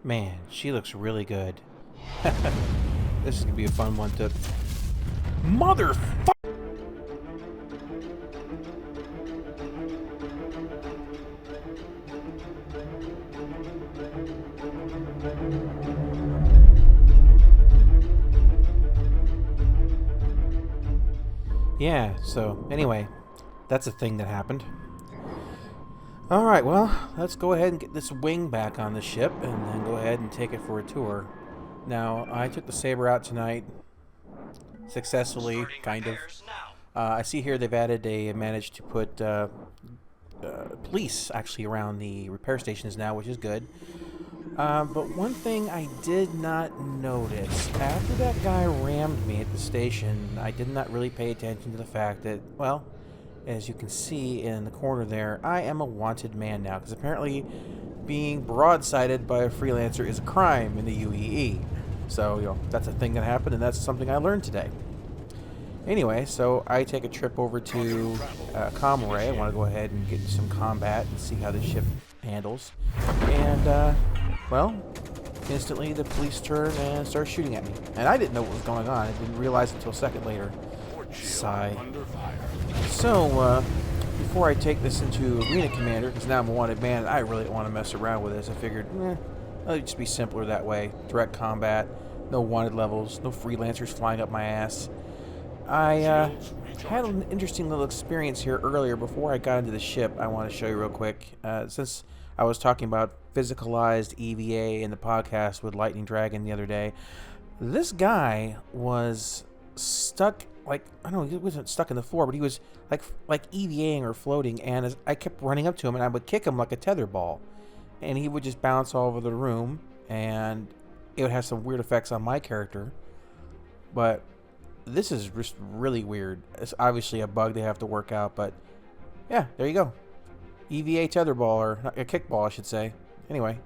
Man, she looks really good. This is gonna be a fun one to... Motherfucker! Yeah, so anyway, that's a thing that happened. Alright, well, let's go ahead and get this wing back on the ship and then go ahead and take it for a tour. Now, I took the Sabre out tonight, successfully, kind of. I see here they've managed to put police actually around the repair stations now, which is good. But one thing I did not notice, after that guy rammed me at the station, I did not really pay attention to the fact that, well, as you can see in the corner there, I am a wanted man now, because apparently being broadsided by a freelancer is a crime in the UEE. So, that's a thing that happened, and that's something I learned today. Anyway, so I take a trip over to Comaray. I want to go ahead and get some combat and see how the ship handles. And, well, instantly the police turn and start shooting at me. And I didn't know what was going on. I didn't realize it until a second later. Sigh. So, before I take this into Arena Commander, because now I'm a wanted man, and I really don't want to mess around with this, I figured, it'll just be simpler that way. Direct combat, no wanted levels, no freelancers flying up my ass. I had an interesting little experience here earlier before I got into the ship. I want to show you real quick. Since I was talking about physicalized EVA in the podcast with Lightning Dragon the other day, this guy was stuck, like, I don't know, he wasn't stuck in the floor, but he was like EVAing or floating, and as I kept running up to him, and I would kick him like a tether ball, and he would just bounce all over the room, and it would have some weird effects on my character, but this is just really weird. It's obviously a bug they have to work out, but yeah, there you go. EVA tetherball, or a kickball, I should say. Anyway,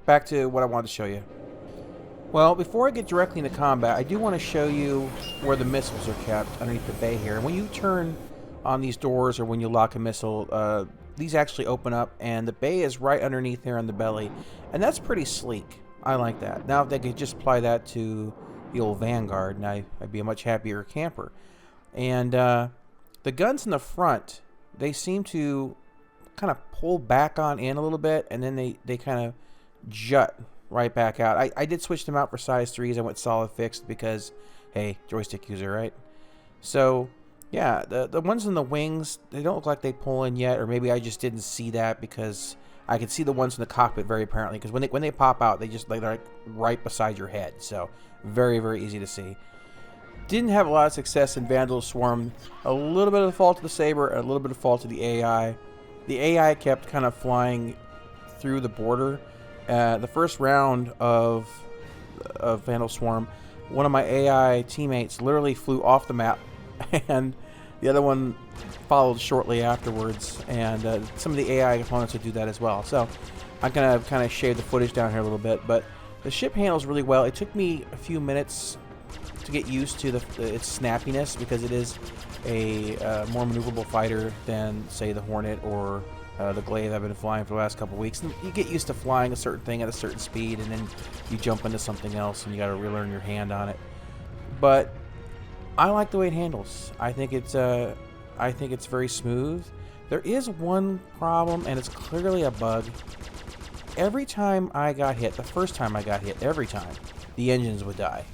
back to what I wanted to show you. Well, before I get directly into combat, I do want to show you where the missiles are kept underneath the bay here. And when you turn on these doors or when you lock a missile, these actually open up, and the bay is right underneath there on the belly. And that's pretty sleek. I like that. Now, if they could just apply that to the old Vanguard, and I'd be a much happier camper. And the guns in the front, they seem to kind of pull back on in a little bit, and then they kind of jut right back out. I did switch them out for size 3s. I went solid fixed because, hey, joystick user, right? So, yeah, the ones in the wings, they don't look like they pull in yet, or maybe I just didn't see that because I could see the ones in the cockpit very apparently, because when they pop out, they're like right beside your head. So, very, very easy to see. Didn't have a lot of success in Vandal Swarm. A little bit of the fault of the Sabre, and a little bit of fault of the AI. The AI kept kind of flying through the border. The first round of Vandal Swarm, one of my AI teammates literally flew off the map, and the other one followed shortly afterwards. And some of the AI components would do that as well. So I'm going to kind of shave the footage down here a little bit, but the ship handles really well. It took me a few minutes to get used to its snappiness, because it is a more maneuverable fighter than, say, the Hornet or the Glaive I've been flying for the last couple weeks. And you get used to flying a certain thing at a certain speed, and then you jump into something else, and you got to relearn your hand on it. But I like the way it handles. I think it's very smooth. There is one problem, and it's clearly a bug. Every time I got hit, the first time I got hit, every time, the engines would die.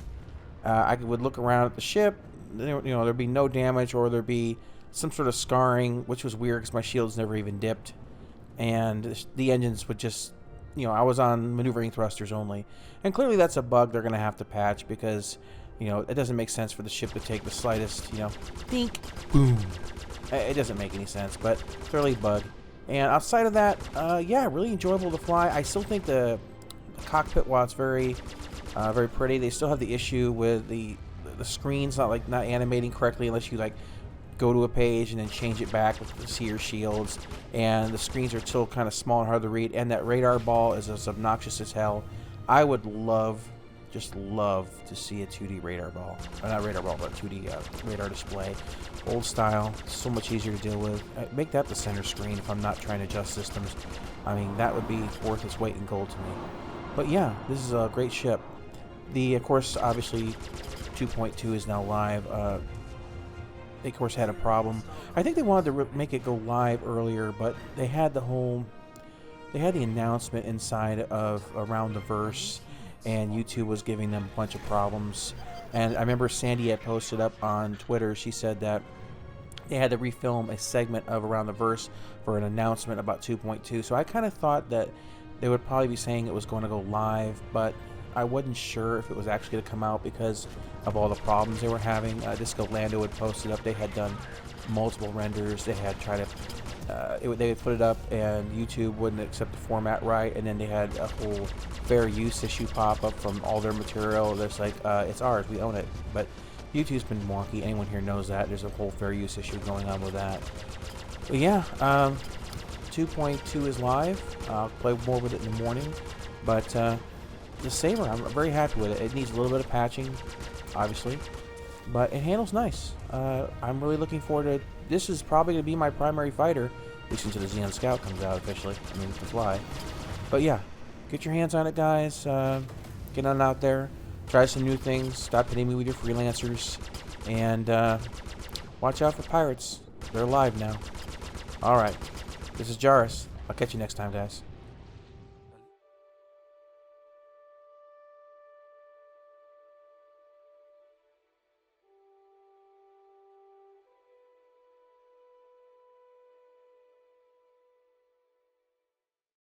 I would look around at the ship, there'd be no damage, or there'd be some sort of scarring, which was weird because my shields never even dipped. And the engines would just, I was on maneuvering thrusters only. And clearly that's a bug they're going to have to patch, because, it doesn't make sense for the ship to take the slightest, dink, boom. It doesn't make any sense, but clearly a bug. And outside of that, yeah, really enjoyable to fly. I still think the cockpit, while it's very pretty, they still have the issue with the screen's not animating correctly unless you go to a page and then change it back to see your shields. And the screens are still kind of small and hard to read. And that radar ball is as obnoxious as hell. I would just love to see a 2D radar ball. Not radar ball, but 2D radar display. Old style, so much easier to deal with. Make that the center screen if I'm not trying to adjust systems. I mean, that would be worth its weight in gold to me. But yeah, this is a great ship. Of course, obviously, 2.2 is now live. They, of course, had a problem. I think they wanted to make it go live earlier, but they had the announcement inside of Around the Verse, and YouTube was giving them a bunch of problems. And I remember Sandy had posted up on Twitter. She said that they had to refilm a segment of Around the Verse for an announcement about 2.2. So I kind of thought that they would probably be saying it was going to go live, but I wasn't sure if it was actually going to come out because of all the problems they were having. Disco Lando had posted up. They had done multiple renders. They had tried to they would put it up and YouTube wouldn't accept the format right, and then they had a whole fair use issue pop up from all their material. That's like, it's ours, we own it. But YouTube's been wonky. Anyone here knows that. There's a whole fair use issue going on with that. But yeah, 2.2 is live. I'll play more with it in the morning. But the Sabre, I'm very happy with it. It needs a little bit of patching, obviously, but it handles nice. I'm really looking forward to it. This is probably going to be my primary fighter, at least until the Xeon Scout comes out officially. I mean, to fly. But yeah, get your hands on it, guys. Get on out there. Try some new things. Stop hitting me with your freelancers. And watch out for pirates. They're alive now. Alright. This is Jarus. I'll catch you next time, guys.